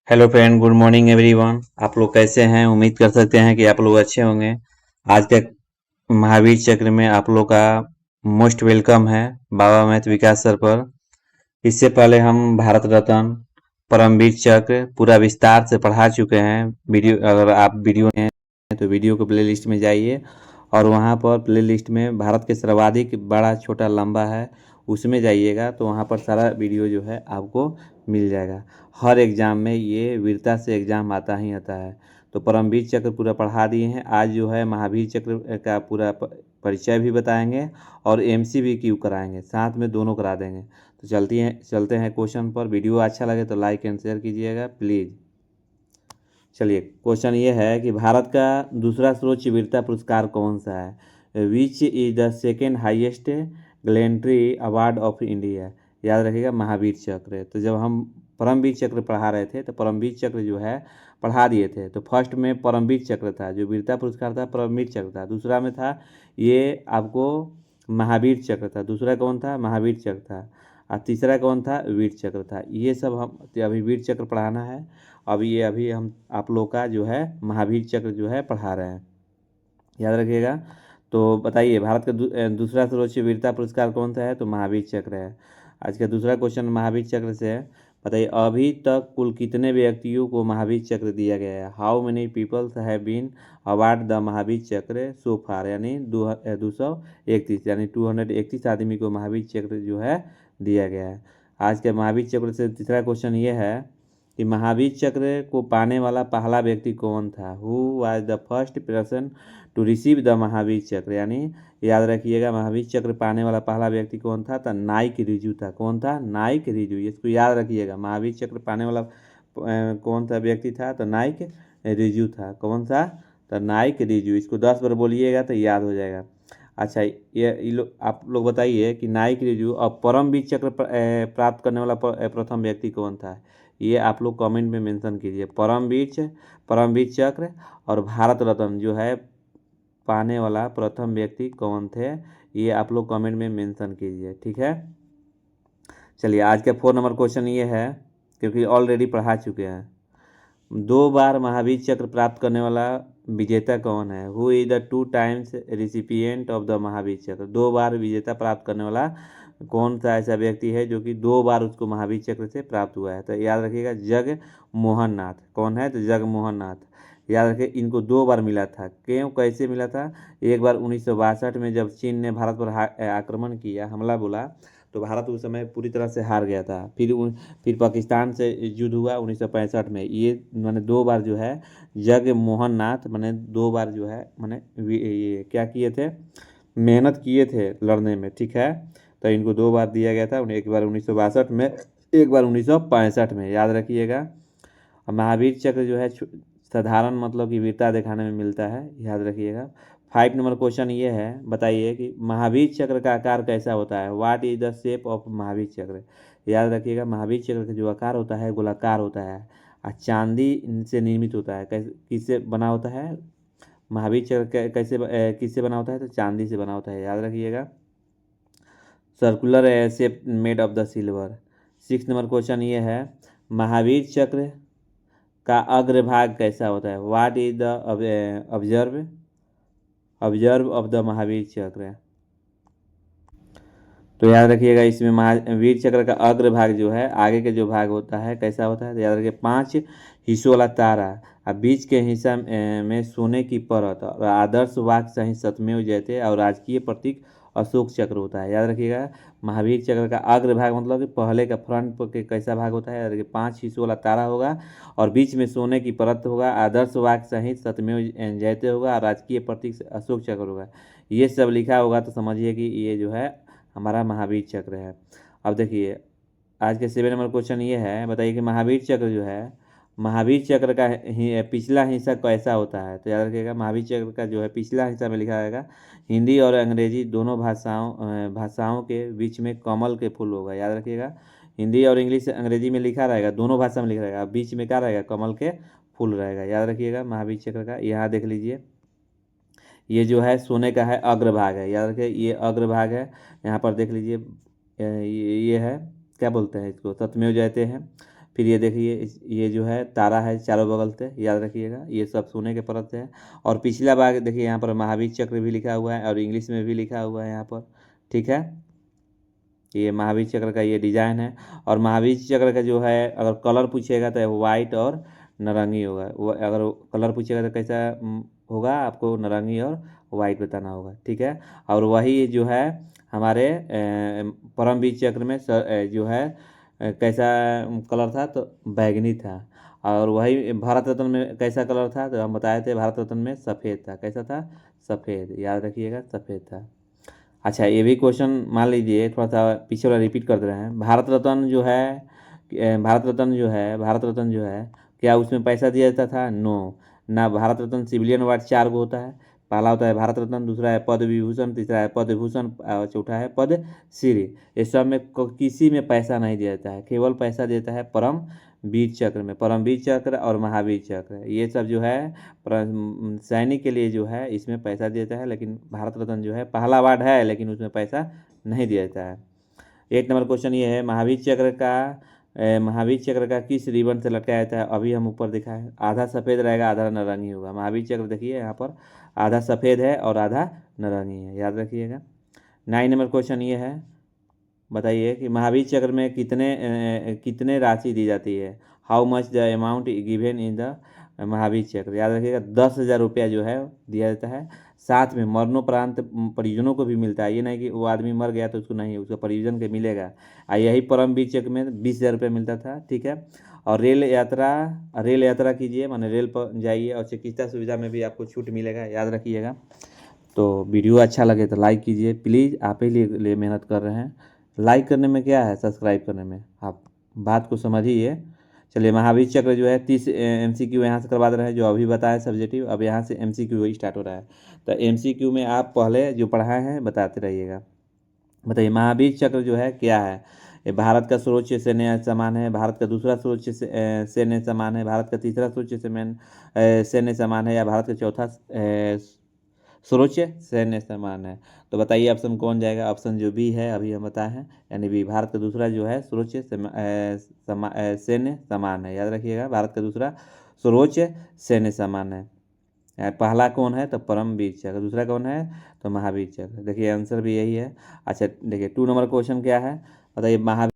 Hello friend, good morning everyone. आप लोग कैसे हैं? उम्मीद कर सकते हैं कि आप लोग अच्छे होंगे। आज के महावीर चक्र में आप लोग का मोस्ट वेलकम है बाबा मैथ विकास सर पर। इससे पहले हम भारत रत्न, परमवीर चक्र पूरा विस्तार से पढ़ा चुके हैं। वीडियो अगर आप वीडियो हैं तो वीडियो को प्ले लिस्ट में जाइए और वहाँ पर प्ले लिस्ट में भारत के सर्वाधिक बड़ा छोटा लंबा है, उसमें जाइएगा तो वहाँ पर सारा वीडियो जो है आपको मिल जाएगा। हर एग्ज़ाम में ये वीरता से एग्ज़ाम आता ही आता है। तो परमवीर चक्र पूरा पढ़ा दिए हैं। आज जो है महावीर चक्र का पूरा परिचय भी बताएंगे और MCQ कराएंगे, साथ में दोनों करा देंगे। तो चलते हैं क्वेश्चन पर। वीडियो अच्छा लगे तो लाइक एंड शेयर कीजिएगा प्लीज़। चलिए, क्वेश्चन ये है कि भारत का दूसरा सर्वोच्च वीरता पुरस्कार कौन सा है? Which is the second highest gallantry award of India? याद रखिएगा, महावीर चक्र। तो जब हम परमवीर चक्र पढ़ा रहे थे तो परमवीर चक्र जो है पढ़ा दिए थे। तो फर्स्ट में परमवीर चक्र था, जो वीरता पुरस्कार था परमवीर चक्र था। दूसरा में था ये आपको महावीर चक्र था। दूसरा कौन था? महावीर चक्र था। और तीसरा कौन था? वीर चक्र था। ये सब हम अभी वीर चक्र पढ़ाना है। अभी हम आप लोग का जो है महावीर चक्र जो है पढ़ा रहे हैं, याद रखिएगा। तो बताइए, भारत का दूसरा सर्वोच्च वीरता पुरस्कार कौन सा है? तो महावीर चक्र है। आज का दूसरा क्वेश्चन महावीर चक्र से है। बताइए, अभी तक कुल कितने व्यक्तियों को महावीर चक्र दिया गया है? How many peoples have been award the Mahavir Chakra so फार? यानी 231, यानी 231 आदमी को महावीर चक्र जो है दिया गया है। आज के महावीर चक्र से तीसरा क्वेश्चन ये है कि महावीर चक्र को पाने वाला पहला व्यक्ति कौन था? Who was the first person to receive the Mahavir Chakra? यानी याद रखिएगा, महावीर चक्र पाने वाला पहला व्यक्ति कौन था? तो नाइक रिजू था। कौन था? नाइक रिजू। इसको याद रखिएगा, महावीर चक्र पाने वाला कौन सा व्यक्ति था? तो नाइक रिजू था। कौन सा? तो नाइक रिजू। इसको 10 बार बोलिएगा तो याद हो जाएगा। अच्छा, आप लोग बताइए कि नाइक रिजू और परमवीर चक्र प्राप्त करने वाला प्रथम व्यक्ति कौन था? ये आप लोग कमेंट में मेंशन कीजिए। परमवीर चक्र और भारत रत्न जो है पाने वाला प्रथम व्यक्ति कौन थे? ये आप लोग कमेंट में मेंशन कीजिए, ठीक है। चलिए, आज का 4 नंबर क्वेश्चन ये है, क्योंकि ऑलरेडी पढ़ा चुके हैं। 2 बार महावीर चक्र प्राप्त करने वाला विजेता कौन है? Who is the 2 times recipient of the Mahavir चक्र? 2 बार विजेता प्राप्त करने वाला कौन सा ऐसा व्यक्ति है जो कि 2 बार उसको महावीर चक्र से प्राप्त हुआ है? तो याद रखिएगा, जग मोहन नाथ। कौन है? तो जग मोहन नाथ। याद रखिए, इनको 2 बार मिला था। क्यों, कैसे मिला था? एक बार 1962 में जब चीन ने भारत पर आक्रमण किया, हमला बोला, तो भारत उस समय पूरी तरह से हार गया था। फिर पाकिस्तान से युद्ध हुआ 1965 में। ये मैंने 2 बार जो है जग मोहन नाथ मैंने 2 बार जो है मैंने ये क्या किए थे, मेहनत किए थे लड़ने में, ठीक है। तो इनको 2 बार दिया गया था, उन्हें एक बार 1962 में, एक बार 1965 में, याद रखिएगा। महावीर चक्र जो है साधारण मतलब कि वीरता दिखाने में मिलता है, याद रखिएगा। 5 नंबर क्वेश्चन ये है, बताइए कि महावीर चक्र का आकार कैसा होता है? What is the shape of Mahavir चक्र? याद रखिएगा, महावीर चक्र का जो आकार होता है गोलाकार होता है और चांदी से निर्मित होता है। कैसे, किससे बना होता है? महावीर चक्र किससे बना होता है? तो चांदी से बना होता है, याद रखिएगा। Circular shape made of the silver. 6 number question ये है, महावीर चक्र का अग्रभाग कैसा होता है? What is the observe of the Mahavir चक्र? तो याद रखिएगा, इसमें महावीर चक्र का अग्रभाग जो है, आगे के जो भाग होता है कैसा होता है? तो याद रखिए, 5 हिस्सों वाला तारा और बीच के हिस्सा में सोने की परत और आदर्श वाक्य सहित सतमेव जयते और राजकीय प्रतीक अशोक चक्र होता है। याद रखिएगा, महावीर चक्र का अग्रभाग मतलब कि पहले का फ्रंट के कैसा भाग होता है? याद रखिए, 5 हिस्सों वाला तारा होगा और बीच में सोने की परत होगा, आदर्श वाक्य सहित सतमेव जयते होगा और राजकीय प्रतीक अशोक चक्र होगा। ये सब लिखा होगा तो समझिए कि ये जो है हमारा महावीर चक्र है। अब देखिए, आज के 7 नंबर क्वेश्चन ये है, बताइए कि महावीर चक्र जो है, महावीर चक्र का पिछला हिस्सा कैसा होता है? तो याद रखिएगा, महावीर चक्र का जो है पिछला हिस्सा में लिखा रहेगा हिंदी और अंग्रेजी दोनों भाषाओं के बीच में कमल के फूल होगा। याद रखिएगा, हिंदी और इंग्लिश अंग्रेजी में लिखा रहेगा, दोनों भाषा में लिखा रहेगा, बीच में क्या रहेगा? कमल के फूल रहेगा। याद रखिएगा महावीर चक्र का। यहाँ देख लीजिए, ये जो है सोने का है, अग्रभाग है, याद रखिए ये अग्रभाग है। यहाँ पर देख लीजिए, ये है क्या बोलते हैं इसको? सतमेव जयते हैं। फिर ये देखिए ये जो है तारा है चारों बगल से, याद रखिएगा, ये सब सोने के परत से है। और पिछला भाग देखिए यहाँ पर महावीर चक्र भी लिखा हुआ है और इंग्लिश में भी लिखा हुआ है यहाँ पर, ठीक है। ये महावीर चक्र का ये डिजाइन है। और महावीर चक्र का जो है अगर कलर पूछेगा तो वाइट और नारंगी होगा। वो अगर कलर पूछेगा तो कैसा होगा, आपको नारंगी और वाइट बताना होगा, ठीक है। और वही जो है हमारे परमवीर चक्र में जो है कैसा कलर था, तो बैगनी था। और वही भारत रत्न में कैसा कलर था, तो हम बताए थे भारत रत्न में सफ़ेद था। कैसा था, सफ़ेद, याद रखिएगा, सफ़ेद था। अच्छा, ये भी क्वेश्चन मान लीजिए, थोड़ा सा पीछे वाला रिपीट कर दे रहे हैं। भारत रत्न जो है, भारत रत्न जो है क्या उसमें पैसा दिया जाता था? नो। ना, भारत रत्न सिविलियन अवार्ड 4 गो होता है। पहला होता है भारत रत्न, दूसरा है पद्म विभूषण, तीसरा है पद्म भूषण, चौथा है पद्मश्री। इस सब में किसी में पैसा नहीं दिया जाता है, केवल पैसा देता है परम वीर चक्र में। परमवीर चक्र और महावीर चक्र, ये सब जो है सैनिक के लिए जो है इसमें पैसा देता है, लेकिन भारत रत्न जो है पहला अवार्ड है लेकिन उसमें पैसा नहीं दिया जाता है। 8 नंबर क्वेश्चन ये है, महावीर चक्र का किस रिबन से लटकाया जाता है? अभी हम ऊपर दिखा है, आधा सफ़ेद रहेगा आधा नारंगी होगा। महावीर चक्र देखिए यहाँ पर आधा सफ़ेद है और आधा नारंगी है, याद रखिएगा। 9 नंबर क्वेश्चन ये है, बताइए कि महावीर चक्र में कितने राशि दी जाती है? How much the amount given in the Mahavir चक्र, याद रखिएगा 10,000 रुपया जो है दिया जाता है। साथ में मरणोपरांत परिजनों को भी मिलता है, ये नहीं कि वो आदमी मर गया तो उसको नहीं, उसको परिजन के मिलेगा। यही परमवीर चक्र में 20,000 रुपये मिलता था, ठीक है। और रेल यात्रा कीजिए, माने रेल पर जाइए और चिकित्सा सुविधा में भी आपको छूट मिलेगा, याद रखिएगा। तो वीडियो अच्छा लगे तो लाइक कीजिए प्लीज़, आप ही लिए मेहनत कर रहे हैं। लाइक करने में क्या है, सब्सक्राइब करने में, आप बात को समझिए। चलिए, महावीर चक्र जो है 30 MCQ यहाँ से करवा दे रहे हैं, जो अभी बताए सब्जेक्टिव। अब यहाँ से MCQ स्टार्ट हो रहा है, तो MCQ में आप पहले जो पढ़ाए हैं बताते रहिएगा। बताइए, महावीर चक्र जो है क्या है? ये भारत का सर्वोच्च सैन्य सम्मान है, भारत का दूसरा सर्वोच्च सैन्य सम्मान है, भारत का तीसरा सर्वोच्च सैन्य सम्मान है, या भारत का चौथा सर्वोच्च सैन्य सम्मान है? तो बताइए ऑप्शन कौन जाएगा? ऑप्शन जो बी है अभी हम बताए हैं, यानी बी, भारत का दूसरा जो है सर्वोच्च सैन्य सम्मान है, याद रखिएगा, भारत का दूसरा सर्वोच्च सैन्य सम्मान है। पहला कौन है? तो परमवीर चक्र। दूसरा कौन है? तो महावीर चक्र। देखिए आंसर भी यही है। अच्छा देखिए 2 नंबर क्वेश्चन क्या है, बताइए, महावीर